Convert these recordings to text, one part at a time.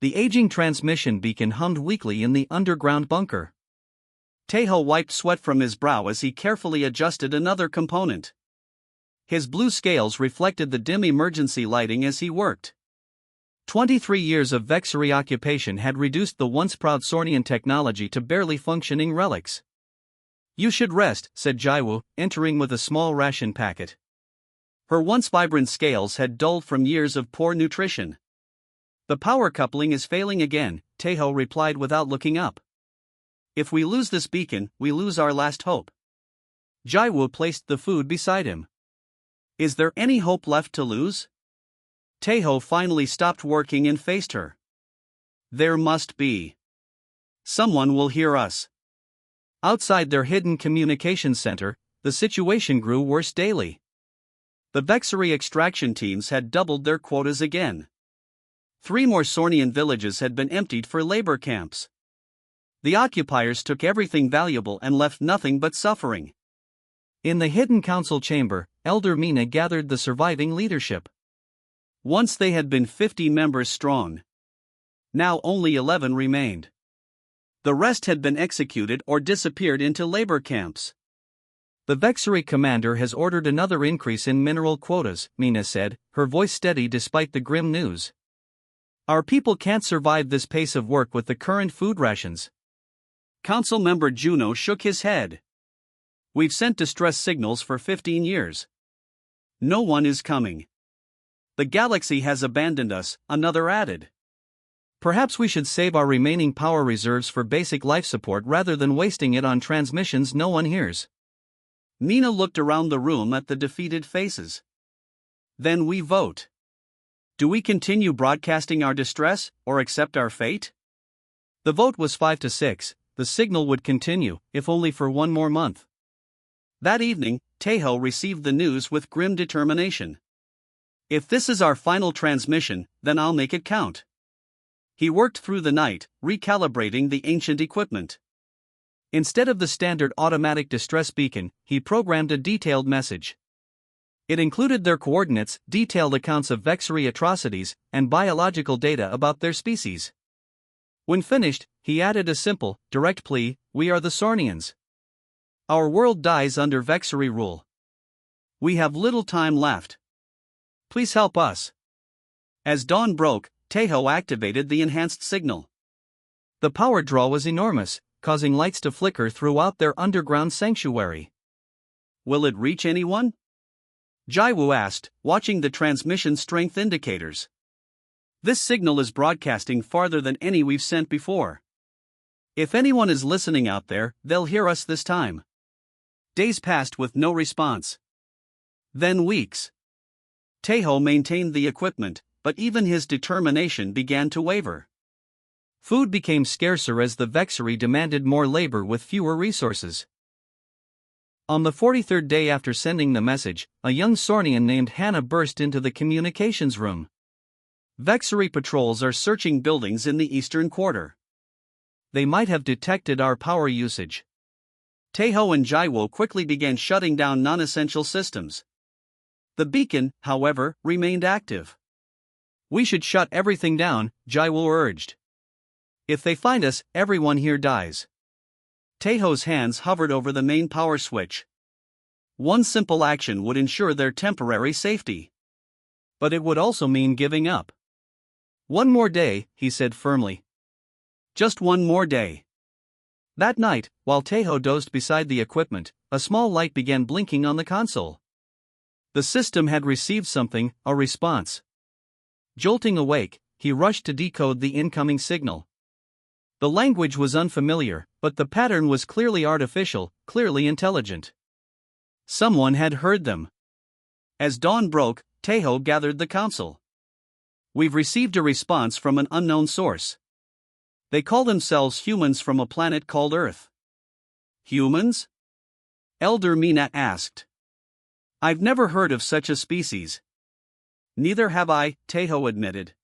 The aging transmission beacon hummed weakly in the underground bunker. Tejo wiped sweat from his brow as he carefully adjusted another component. His blue scales reflected the dim emergency lighting as he worked. 23 years of vexery occupation had reduced the once proud Sornian technology to barely functioning relics. "You should rest," said Jaiwu, entering with a small ration packet. Her once vibrant scales had dulled from years of poor nutrition. "The power coupling is failing again," Tejo replied without looking up. "If we lose this beacon, we lose our last hope." Jaiwu placed the food beside him. "Is there any hope left to lose?" Tejo finally stopped working and faced her. "There must be. Someone will hear us." Outside their hidden communications center, the situation grew worse daily. The vexery extraction teams had doubled their quotas again. 3 more Sornian villages had been emptied for labor camps. The occupiers took everything valuable and left nothing but suffering. In the hidden council chamber, Elder Mina gathered the surviving leadership. Once they had been 50 members strong. Now only 11 remained. The rest had been executed or disappeared into labor camps. "The vexery commander has ordered another increase in mineral quotas," Mina said, her voice steady despite the grim news. "Our people can't survive this pace of work with the current food rations." Council member Juno shook his head. "We've sent distress signals for 15 years. No one is coming. The galaxy has abandoned us," another added. "Perhaps we should save our remaining power reserves for basic life support rather than wasting it on transmissions no one hears." Mina looked around the room at the defeated faces. "Then we vote. Do we continue broadcasting our distress, or accept our fate?" The vote was 5 to 6, the signal would continue, if only for one more month. That evening, Tejo received the news with grim determination. "If this is our final transmission, then I'll make it count." He worked through the night, recalibrating the ancient equipment. Instead of the standard automatic distress beacon, he programmed a detailed message. It included their coordinates, detailed accounts of vexery atrocities, and biological data about their species. When finished, he added a simple, direct plea: "We are the Sornians. Our world dies under vexery rule. We have little time left. Please help us." As dawn broke, Tejo activated the enhanced signal. The power draw was enormous, causing lights to flicker throughout their underground sanctuary. "Will it reach anyone?" Jaiwu asked, watching the transmission strength indicators. "This signal is broadcasting farther than any we've sent before. If anyone is listening out there, they'll hear us this time." Days passed with no response. Then weeks. Tejo maintained the equipment, but even his determination began to waver. Food became scarcer as the vexery demanded more labor with fewer resources. On the 43rd day after sending the message, a young Sornian named Hannah burst into the communications room. "Vexery patrols are searching buildings in the eastern quarter. They might have detected our power usage." Tejo and Jaiwo quickly began shutting down non-essential systems. The beacon, however, remained active. "We should shut everything down," Jaiwo urged. "If they find us, everyone here dies." Tejo's hands hovered over the main power switch. One simple action would ensure their temporary safety. But it would also mean giving up. "One more day," he said firmly. "Just one more day." That night, while Tejo dozed beside the equipment, a small light began blinking on the console. The system had received something, a response. Jolting awake, he rushed to decode the incoming signal. The language was unfamiliar, but the pattern was clearly artificial, clearly intelligent. Someone had heard them. As dawn broke, Tejo gathered the council. "We've received a response from an unknown source. They call themselves humans from a planet called Earth." "Humans?" Elder Mina asked. "I've never heard of such a species." "Neither have I," Tejo admitted.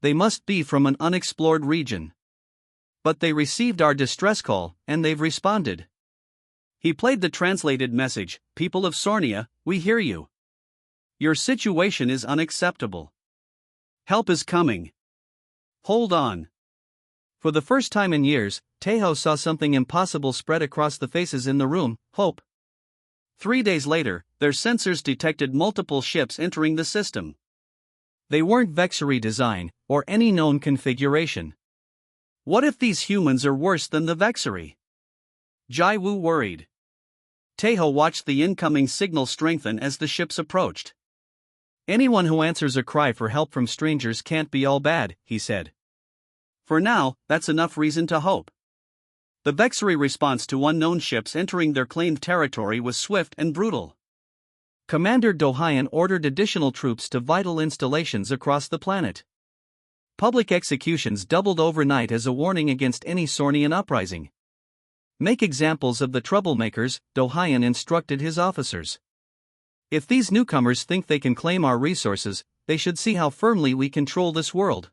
"They must be from an unexplored region. But they received our distress call, and they've responded." He played the translated message: "People of Sornia, we hear you. Your situation is unacceptable. Help is coming. Hold on. For the first time in years, Tejo saw something impossible spread across the faces in the room: hope. 3 days later, their sensors detected multiple ships entering the system. They weren't Vexery design, or any known configuration. What if these humans are worse than the Vexery? Jaiwu worried. Tejo watched the incoming signal strengthen as the ships approached. Anyone who answers a cry for help from strangers can't be all bad, he said. For now, that's enough reason to hope. The Vexery response to unknown ships entering their claimed territory was swift and brutal. Commander Dohayan ordered additional troops to vital installations across the planet. Public executions doubled overnight as a warning against any Sornian uprising. Make examples of the troublemakers, Dohayan instructed his officers. If these newcomers think they can claim our resources, they should see how firmly we control this world.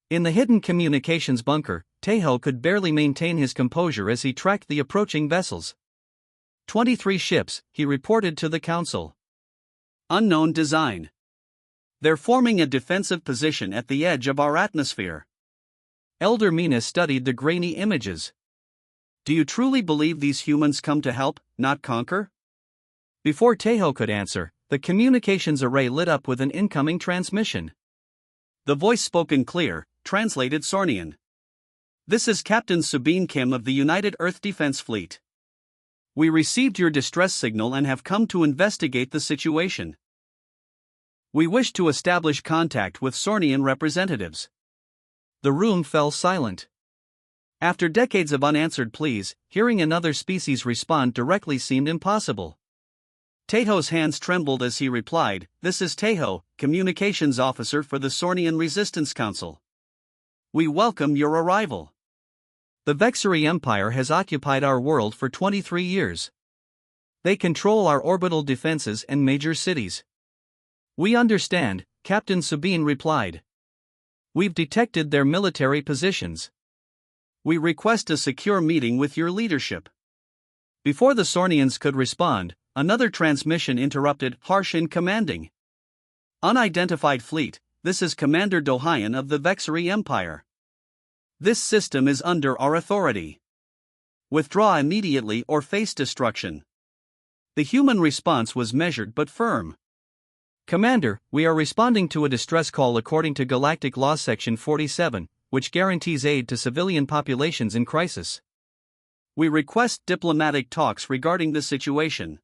In the hidden communications bunker, Tejo could barely maintain his composure as he tracked the approaching vessels. 23 ships, he reported to the council. Unknown design. They're forming a defensive position at the edge of our atmosphere. Elder Mina studied the grainy images. Do you truly believe these humans come to help, not conquer? Before Tejo could answer, the communications array lit up with an incoming transmission. The voice spoken clear, translated Sornian. This is Captain Subin Kim of the United Earth Defense Fleet. We received your distress signal and have come to investigate the situation. We wish to establish contact with Sornian representatives. The room fell silent. After decades of unanswered pleas, hearing another species respond directly seemed impossible. Tejo's hands trembled as he replied, "This is Tejo, Communications Officer for the Sornian Resistance Council. We welcome your arrival. The Vexery Empire has occupied our world for 23 years. They control our orbital defenses and major cities." "We understand," Captain Sabine replied. "We've detected their military positions. We request a secure meeting with your leadership." Before the Sornians could respond, another transmission interrupted, harsh and commanding. "Unidentified fleet, this is Commander Dohayan of the Vexery Empire. This system is under our authority. Withdraw immediately or face destruction." The human response was measured but firm. "Commander, we are responding to a distress call according to Galactic Law Section 47, which guarantees aid to civilian populations in crisis. We request diplomatic talks regarding the situation."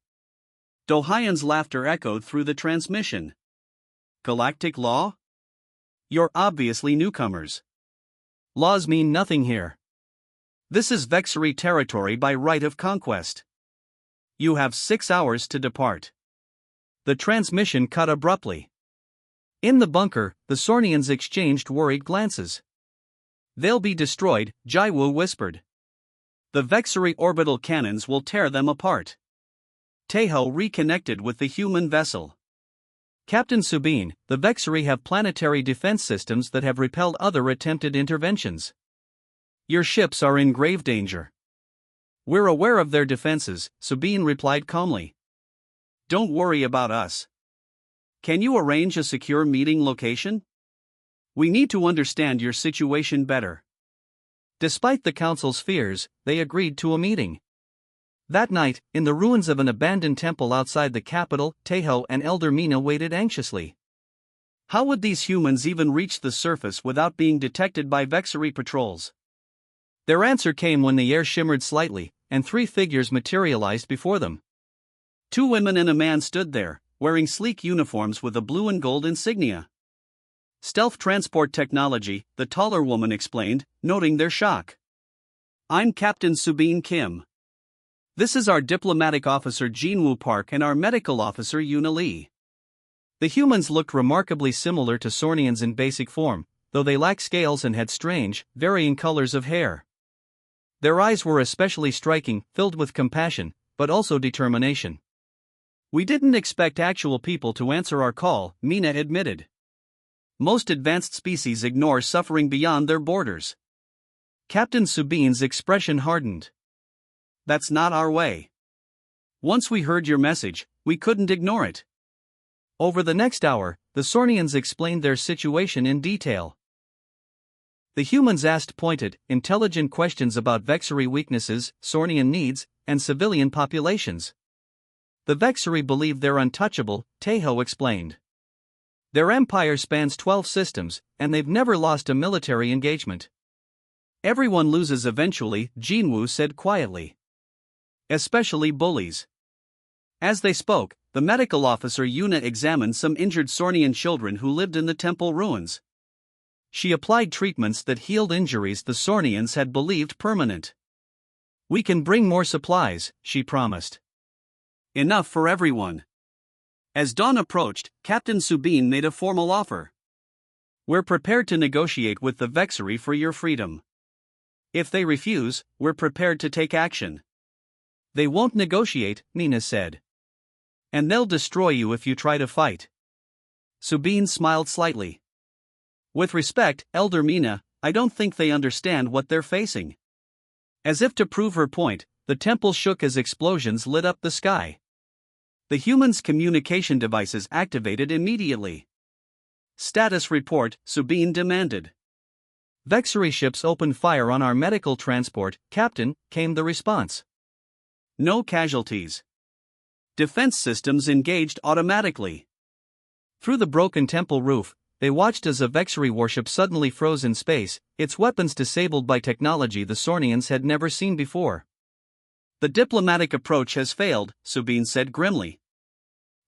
Dohayan's laughter echoed through the transmission. "Galactic law? You're obviously newcomers. Laws mean nothing here. This is Vexery territory by right of conquest. You have 6 hours to depart." The transmission cut abruptly. In the bunker, the Sornians exchanged worried glances. "They'll be destroyed," Jaiwu whispered. "The Vexery orbital cannons will tear them apart." Tejo reconnected with the human vessel. "Captain Subin, the Vexery have planetary defense systems that have repelled other attempted interventions. Your ships are in grave danger." "We're aware of their defenses," Subin replied calmly. "Don't worry about us. Can you arrange a secure meeting location? We need to understand your situation better." Despite the council's fears, they agreed to a meeting. That night, in the ruins of an abandoned temple outside the capital, Tejo and Elder Mina waited anxiously. How would these humans even reach the surface without being detected by Vexery patrols? Their answer came when the air shimmered slightly, and 3 figures materialized before them. 2 women and a man stood there, wearing sleek uniforms with a blue and gold insignia. "Stealth transport technology," the taller woman explained, noting their shock. "I'm Captain Subin Kim. This is our diplomatic officer Jinwoo Park and our medical officer Yuna Lee." The humans looked remarkably similar to Sornians in basic form, though they lacked scales and had strange, varying colors of hair. Their eyes were especially striking, filled with compassion, but also determination. "We didn't expect actual people to answer our call," Mina admitted. "Most advanced species ignore suffering beyond their borders." Captain Subin's expression hardened. "That's not our way. Once we heard your message, we couldn't ignore it." Over the next hour, the Sornians explained their situation in detail. The humans asked pointed, intelligent questions about Vexari weaknesses, Sornian needs, and civilian populations. The Vexari believe they're untouchable, Tejo explained. Their empire spans 12 systems, and they've never lost a military engagement. Everyone loses eventually, Jinwoo said quietly. Especially bullies. As they spoke, the medical officer Yuna examined some injured Sornian children who lived in the temple ruins. She applied treatments that healed injuries the Sornians had believed permanent. We can bring more supplies, she promised. Enough for everyone. As dawn approached, Captain Subin made a formal offer. We're prepared to negotiate with the Vexari for your freedom. If they refuse, we're prepared to take action. They won't negotiate, Nina said. And they'll destroy you if you try to fight. Subin smiled slightly. With respect, Elder Mina, I don't think they understand what they're facing. As if to prove her point, the temple shook as explosions lit up the sky. The humans' communication devices activated immediately. Status report, Subin demanded. Vexari ships opened fire on our medical transport, Captain, came the response. No casualties. Defense systems engaged automatically. Through the broken temple roof, they watched as a Vexari warship suddenly froze in space, its weapons disabled by technology the Sornians had never seen before. The diplomatic approach has failed, Subin said grimly.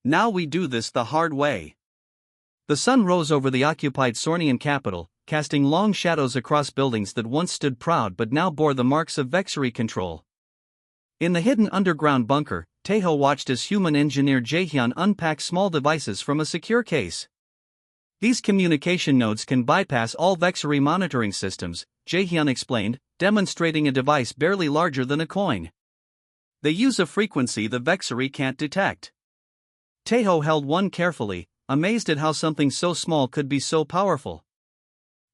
Now we do this the hard way. The sun rose over the occupied Sornian capital, casting long shadows across buildings that once stood proud but now bore the marks of Vexari control. In the hidden underground bunker, Tejo watched as human engineer Jaehyun unpacked small devices from a secure case. These communication nodes can bypass all Vexari monitoring systems, Jaehyun explained, demonstrating a device barely larger than a coin. They use a frequency the Vexari can't detect. Tejo held one carefully, amazed at how something so small could be so powerful.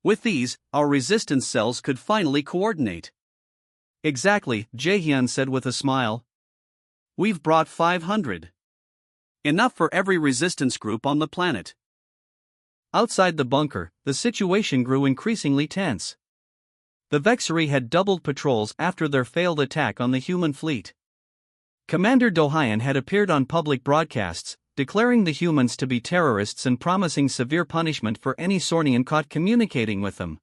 With these, our resistance cells could finally coordinate. Exactly, Jaehyun said with a smile. We've brought 500. Enough for every resistance group on the planet. Outside the bunker, the situation grew increasingly tense. The Vexari had doubled patrols after their failed attack on the human fleet. Commander Dohyun had appeared on public broadcasts, declaring the humans to be terrorists and promising severe punishment for any Sornian caught communicating with them.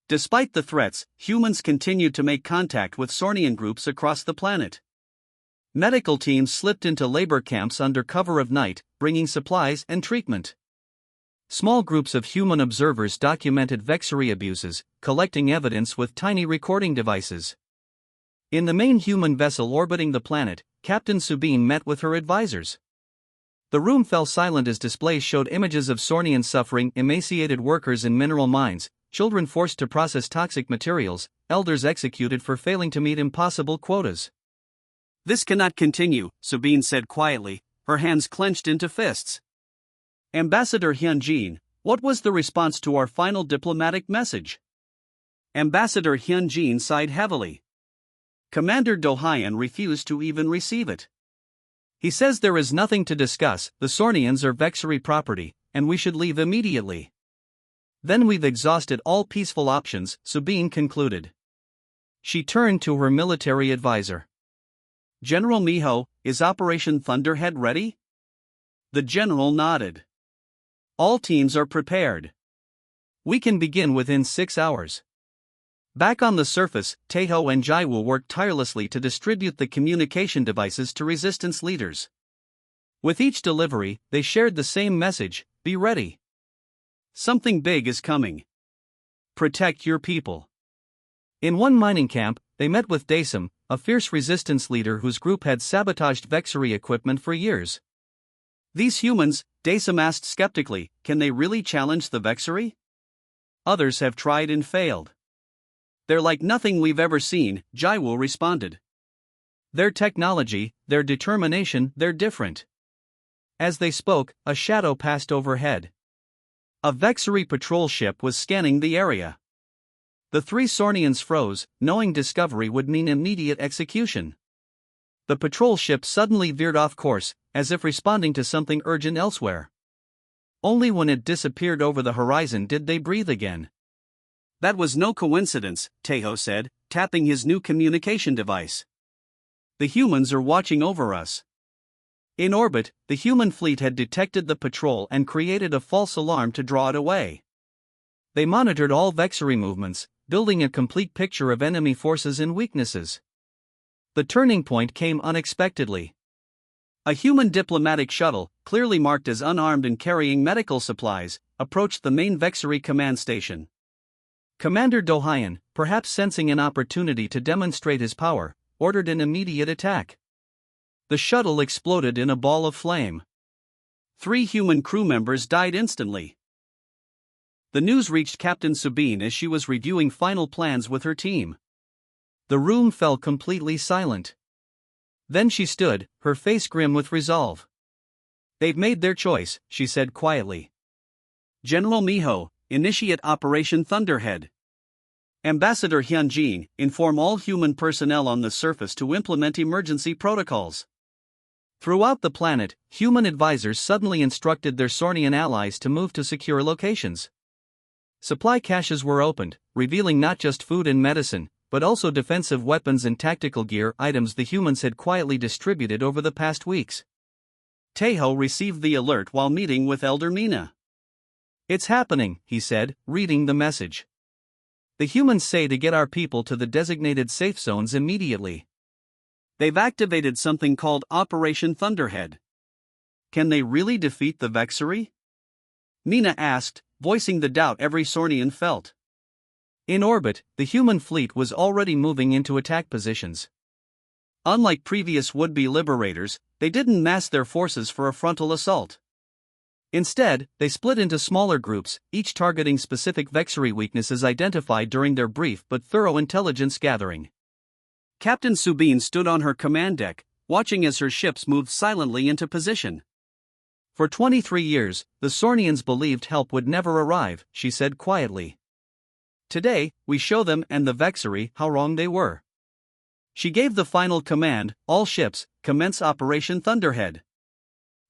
Despite the threats, humans continued to make contact with Sornian groups across the planet. Medical teams slipped into labor camps under cover of night, bringing supplies and treatment. Small groups of human observers documented Vexari abuses, collecting evidence with tiny recording devices. In the main human vessel orbiting the planet, Captain Subin met with her advisors. The room fell silent as displays showed images of Sornian suffering, emaciated workers in mineral mines, children forced to process toxic materials, elders executed for failing to meet impossible quotas. This cannot continue, Subin said quietly, her hands clenched into fists. Ambassador Hyunjin, what was the response to our final diplomatic message? Ambassador Hyunjin sighed heavily. Commander Dohyun refused to even receive it. He says there is nothing to discuss, the Sornians are Vexari property, and we should leave immediately. Then we've exhausted all peaceful options, Subin concluded. She turned to her military advisor. General Miho, is Operation Thunderhead ready? The general nodded. All teams are prepared. We can begin within 6 hours. Back on the surface, Tejo and Jaiwoo worked tirelessly to distribute the communication devices to resistance leaders. With each delivery, they shared the same message: be ready. Something big is coming. Protect your people. In one mining camp, they met with Daesum, a fierce resistance leader whose group had sabotaged Vexari equipment for years. These humans, Daesum asked skeptically, can they really challenge the Vexari? Others have tried and failed. They're like nothing we've ever seen, Jaiwoo responded. Their technology, their determination, they're different. As they spoke, a shadow passed overhead. A Vexari patrol ship was scanning the area. The three Sornians froze, knowing discovery would mean immediate execution. The patrol ship suddenly veered off course, as if responding to something urgent elsewhere. Only when it disappeared over the horizon did they breathe again. That was no coincidence, Tejo said, tapping his new communication device. The humans are watching over us. In orbit, the human fleet had detected the patrol and created a false alarm to draw it away. They monitored all Vexery movements, building a complete picture of enemy forces and weaknesses. The turning point came unexpectedly. A human diplomatic shuttle, clearly marked as unarmed and carrying medical supplies, approached the main Vexery command station. Commander Dohayan, perhaps sensing an opportunity to demonstrate his power, ordered an immediate attack. The shuttle exploded in a ball of flame. 3 human crew members died instantly. The news reached Captain Sabine as she was reviewing final plans with her team. The room fell completely silent. Then she stood, her face grim with resolve. "They've made their choice," she said quietly. "General Miho, initiate Operation Thunderhead. Ambassador Hyunjin, inform all human personnel on the surface to implement emergency protocols." Throughout the planet, human advisors suddenly instructed their Sornian allies to move to secure locations. Supply caches were opened, revealing not just food and medicine, but also defensive weapons and tactical gear, items the humans had quietly distributed over the past weeks. Tejo received the alert while meeting with Elder Mina. "It's happening," he said, reading the message. "The humans say to get our people to the designated safe zones immediately. They've activated something called Operation Thunderhead. Can they really defeat the Vexery?" Mina asked, voicing the doubt every Sornian felt. In orbit, the human fleet was already moving into attack positions. Unlike previous would-be liberators, they didn't mass their forces for a frontal assault. Instead, they split into smaller groups, each targeting specific Vexery weaknesses identified during their brief but thorough intelligence gathering. Captain Subin stood on her command deck, watching as her ships moved silently into position. "For 23 years, the Sornians believed help would never arrive," she said quietly. "Today, we show them and the Vexery how wrong they were." She gave the final command, "All ships, commence Operation Thunderhead."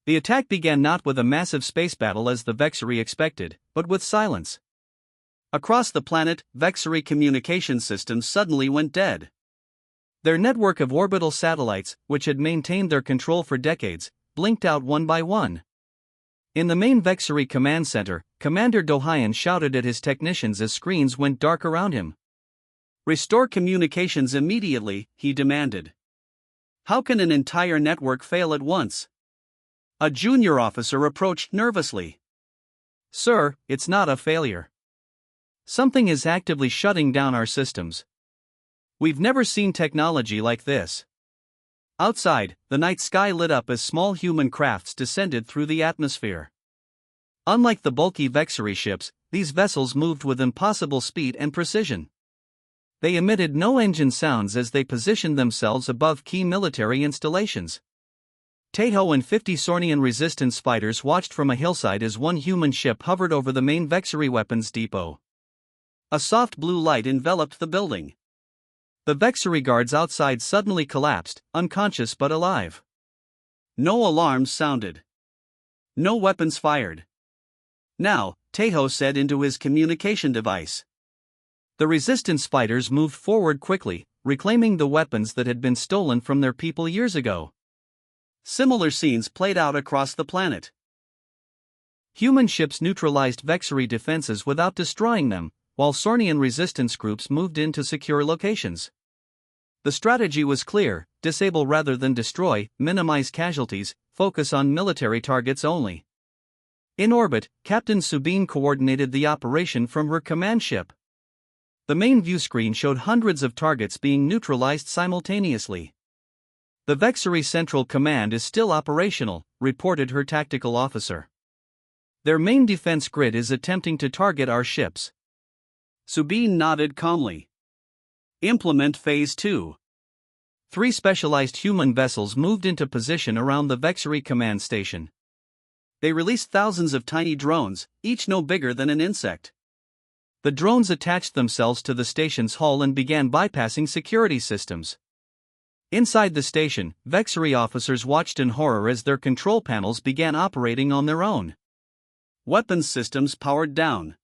The attack began not with a massive space battle as the Vexery expected, but with silence. Across the planet, Vexery communication systems suddenly went dead. Their network of orbital satellites, which had maintained their control for decades, blinked out one by one. In the main Vexery command center, Commander Dohayan shouted at his technicians as screens went dark around him. "Restore communications immediately," he demanded. "How can an entire network fail at once?" A junior officer approached nervously. "Sir, it's not a failure. Something is actively shutting down our systems. We've never seen technology like this." Outside, the night sky lit up as small human crafts descended through the atmosphere. Unlike the bulky Vexery ships, these vessels moved with impossible speed and precision. They emitted no engine sounds as they positioned themselves above key military installations. Tejo and 50 Sornian resistance fighters watched from a hillside as one human ship hovered over the main Vexery weapons depot. A soft blue light enveloped the building. The Vexery guards outside suddenly collapsed, unconscious but alive. No alarms sounded. No weapons fired. "Now," Tejo said into his communication device. The resistance fighters moved forward quickly, reclaiming the weapons that had been stolen from their people years ago. Similar scenes played out across the planet. Human ships neutralized Vexery defenses without destroying them, while Sornian resistance groups moved in to secure locations. The strategy was clear: disable rather than destroy, minimize casualties, focus on military targets only. In orbit, Captain Subin coordinated the operation from her command ship. The main view screen showed hundreds of targets being neutralized simultaneously. "The Vexery Central Command is still operational," reported her tactical officer. "Their main defense grid is attempting to target our ships." Subin nodded calmly. "Implement Phase 2. 3 specialized human vessels moved into position around the Vexery command station. They released thousands of tiny drones, each no bigger than an insect. The drones attached themselves to the station's hull and began bypassing security systems. Inside the station, Vexery officers watched in horror as their control panels began operating on their own. Weapons systems powered down.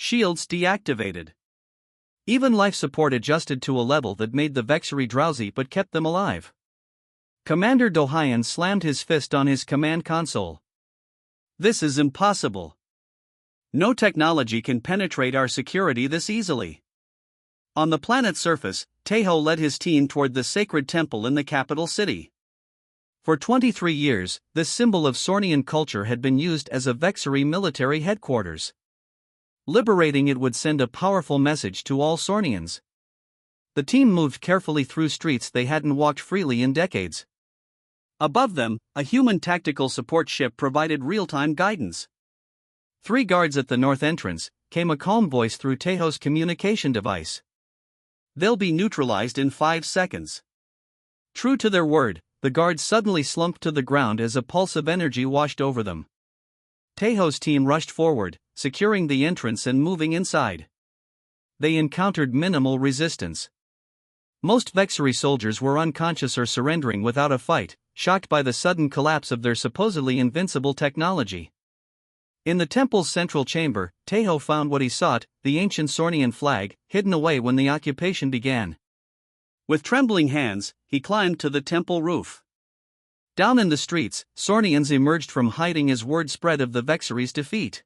shields deactivated. Even life support adjusted to a level that made the Vexery drowsy but kept them alive. Commander Dohayan slammed his fist on his command console. This is impossible. No technology can penetrate our security this easily. On the planet's surface, Tejo led his team toward the sacred temple in the capital city. For 23 years, this symbol of Sornian culture had been used as a Vexery military headquarters. Liberating it would send a powerful message to all Sornians. The team moved carefully through streets they hadn't walked freely in decades. Above them, a human tactical support ship provided real-time guidance. 3 guards at the north entrance, came a calm voice through Tejo's communication device. They'll be neutralized in 5 seconds. True to their word, the guards suddenly slumped to the ground as a pulse of energy washed over them. Tejo's team rushed forward, securing the entrance and moving inside. They encountered minimal resistance. Most Vexery soldiers were unconscious or surrendering without a fight, shocked by the sudden collapse of their supposedly invincible technology. In the temple's central chamber, Tejo found what he sought, the ancient Sornian flag, hidden away when the occupation began. With trembling hands, he climbed to the temple roof. Down in the streets, Sornians emerged from hiding as word spread of the Vexery's defeat.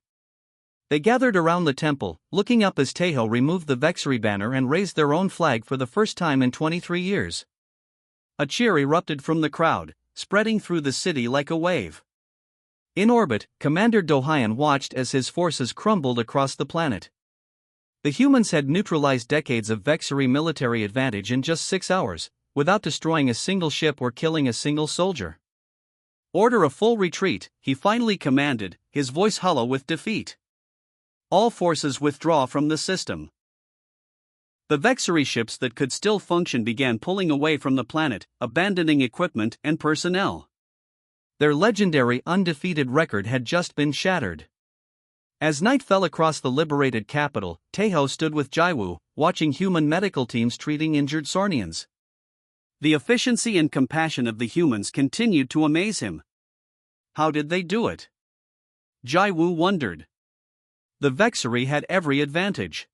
They gathered around the temple, looking up as Tejo removed the Vexery banner and raised their own flag for the first time in 23 years. A cheer erupted from the crowd, spreading through the city like a wave. In orbit, Commander Dohayan watched as his forces crumbled across the planet. The humans had neutralized decades of Vexery military advantage in just 6 hours, without destroying a single ship or killing a single soldier. Order a full retreat, he finally commanded, his voice hollow with defeat. All forces withdraw from the system. The Vexery ships that could still function began pulling away from the planet, abandoning equipment and personnel. Their legendary undefeated record had just been shattered. As night fell across the liberated capital, Tejo stood with Jaiwu, watching human medical teams treating injured Sornians. The efficiency and compassion of the humans continued to amaze him. How did they do it? Jaiwu wondered. The Vexery had every advantage.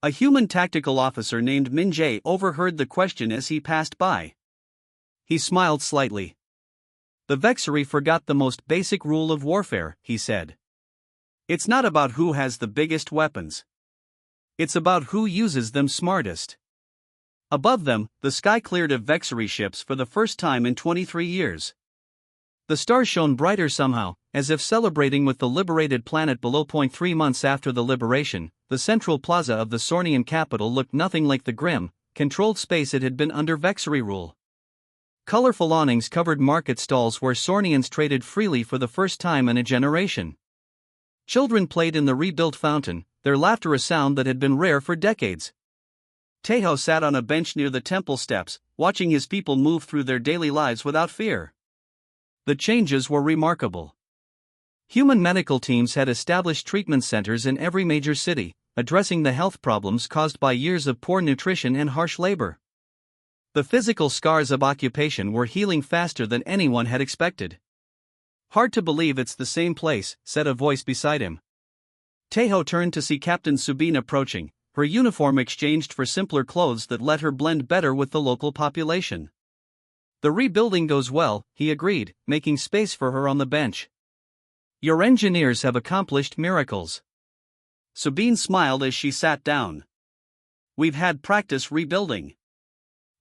A human tactical officer named Minjae overheard the question as he passed by. He smiled slightly. The Vexery forgot the most basic rule of warfare, he said. It's not about who has the biggest weapons. It's about who uses them smartest. Above them, the sky cleared of Vexery ships for the first time in 23 years. The stars shone brighter somehow, as if celebrating with the liberated planet below. 3 months after the liberation, the central plaza of the Sornian capital looked nothing like the grim, controlled space it had been under Vexery rule. Colorful awnings covered market stalls where Sornians traded freely for the first time in a generation. Children played in the rebuilt fountain, their laughter a sound that had been rare for decades. Tejo sat on a bench near the temple steps, watching his people move through their daily lives without fear. The changes were remarkable. Human medical teams had established treatment centers in every major city, addressing the health problems caused by years of poor nutrition and harsh labor. The physical scars of occupation were healing faster than anyone had expected. Hard to believe it's the same place, said a voice beside him. Tejo turned to see Captain Subin approaching, her uniform exchanged for simpler clothes that let her blend better with the local population. The rebuilding goes well, he agreed, making space for her on the bench. Your engineers have accomplished miracles. Subin smiled as she sat down. We've had practice rebuilding.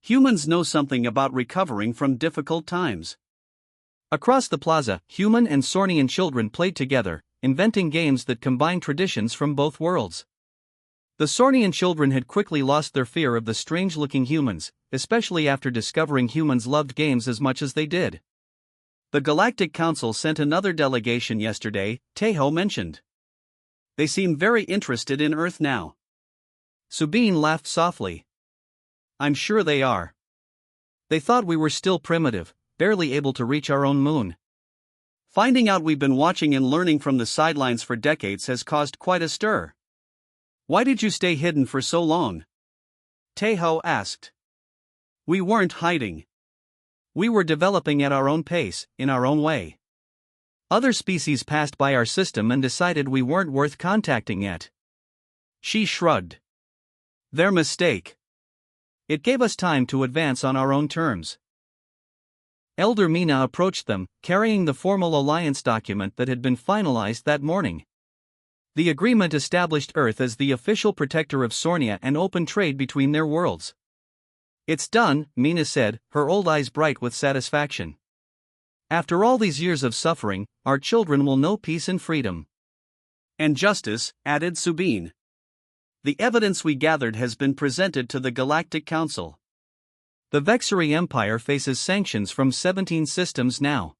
Humans know something about recovering from difficult times. Across the plaza, human and Sornian children played together, inventing games that combined traditions from both worlds. The Sornian children had quickly lost their fear of the strange-looking humans, especially after discovering humans loved games as much as they did. The Galactic Council sent another delegation yesterday, Tejo mentioned. They seem very interested in Earth now. Subin laughed softly. I'm sure they are. They thought we were still primitive, barely able to reach our own moon. Finding out we've been watching and learning from the sidelines for decades has caused quite a stir. Why did you stay hidden for so long? Tejo asked. We weren't hiding. We were developing at our own pace, in our own way. Other species passed by our system and decided we weren't worth contacting yet. She shrugged. Their mistake. It gave us time to advance on our own terms. Elder Mina approached them, carrying the formal alliance document that had been finalized that morning. The agreement established Earth as the official protector of Sornia and open trade between their worlds. It's done, Mina said, her old eyes bright with satisfaction. After all these years of suffering, our children will know peace and freedom. And justice, added Subin. The evidence we gathered has been presented to the Galactic Council. The Vexari Empire faces sanctions from 17 systems now.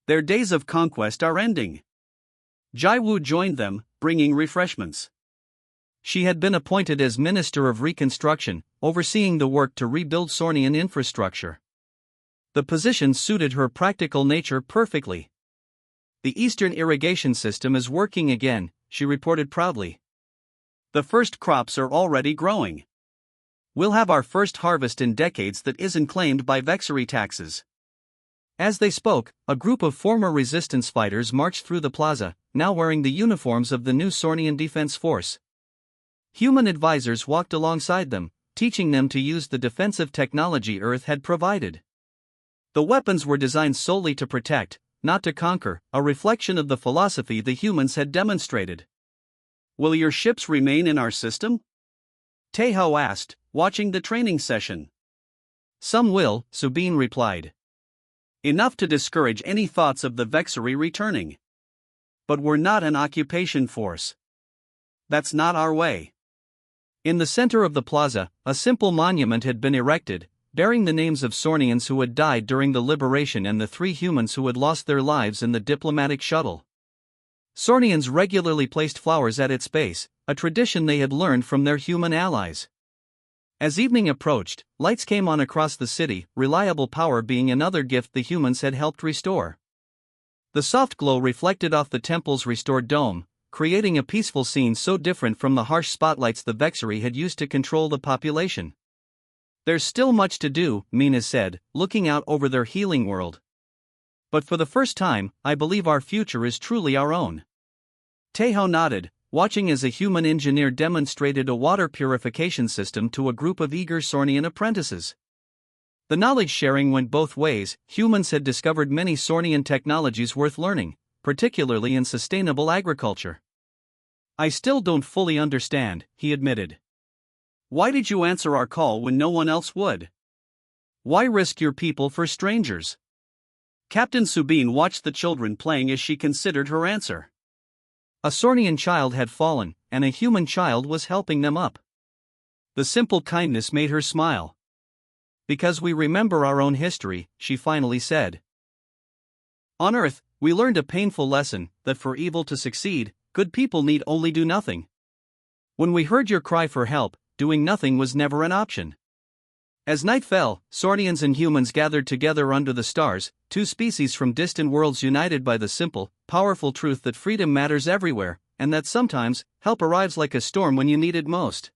Their days of conquest are ending. Jaiwu joined them, bringing refreshments. She had been appointed as Minister of Reconstruction, overseeing the work to rebuild Sornian infrastructure. The position suited her practical nature perfectly. The Eastern irrigation system is working again, she reported proudly. The first crops are already growing. We'll have our first harvest in decades that isn't claimed by Vexari taxes. As they spoke, a group of former resistance fighters marched through the plaza, now wearing the uniforms of the new Sornian Defense Force. Human advisors walked alongside them, teaching them to use the defensive technology Earth had provided. The weapons were designed solely to protect, not to conquer, a reflection of the philosophy the humans had demonstrated. Will your ships remain in our system? Tejo asked, watching the training session. Some will, Subin replied. Enough to discourage any thoughts of the Vexari returning. But we're not an occupation force. That's not our way. In the center of the plaza, a simple monument had been erected, bearing the names of Sornians who had died during the liberation and the 3 humans who had lost their lives in the diplomatic shuttle. Sornians regularly placed flowers at its base, a tradition they had learned from their human allies. As evening approached, lights came on across the city, reliable power being another gift the humans had helped restore. The soft glow reflected off the temple's restored dome, creating a peaceful scene so different from the harsh spotlights the Vexari had used to control the population. There's still much to do, Mina said, looking out over their healing world. But for the first time, I believe our future is truly our own. Tejo nodded, watching as a human engineer demonstrated a water purification system to a group of eager Sornian apprentices. The knowledge sharing went both ways. Humans had discovered many Sornian technologies worth learning, particularly in sustainable agriculture. I still don't fully understand, he admitted. Why did you answer our call when no one else would? Why risk your people for strangers? Captain Subin watched the children playing as she considered her answer. A Sornian child had fallen, and a human child was helping them up. The simple kindness made her smile. Because we remember our own history, she finally said. On Earth, we learned a painful lesson, that for evil to succeed, good people need only do nothing. When we heard your cry for help, doing nothing was never an option. As night fell, Sornians and humans gathered together under the stars, 2 species from distant worlds united by the simple, powerful truth that freedom matters everywhere, and that sometimes, help arrives like a storm when you need it most.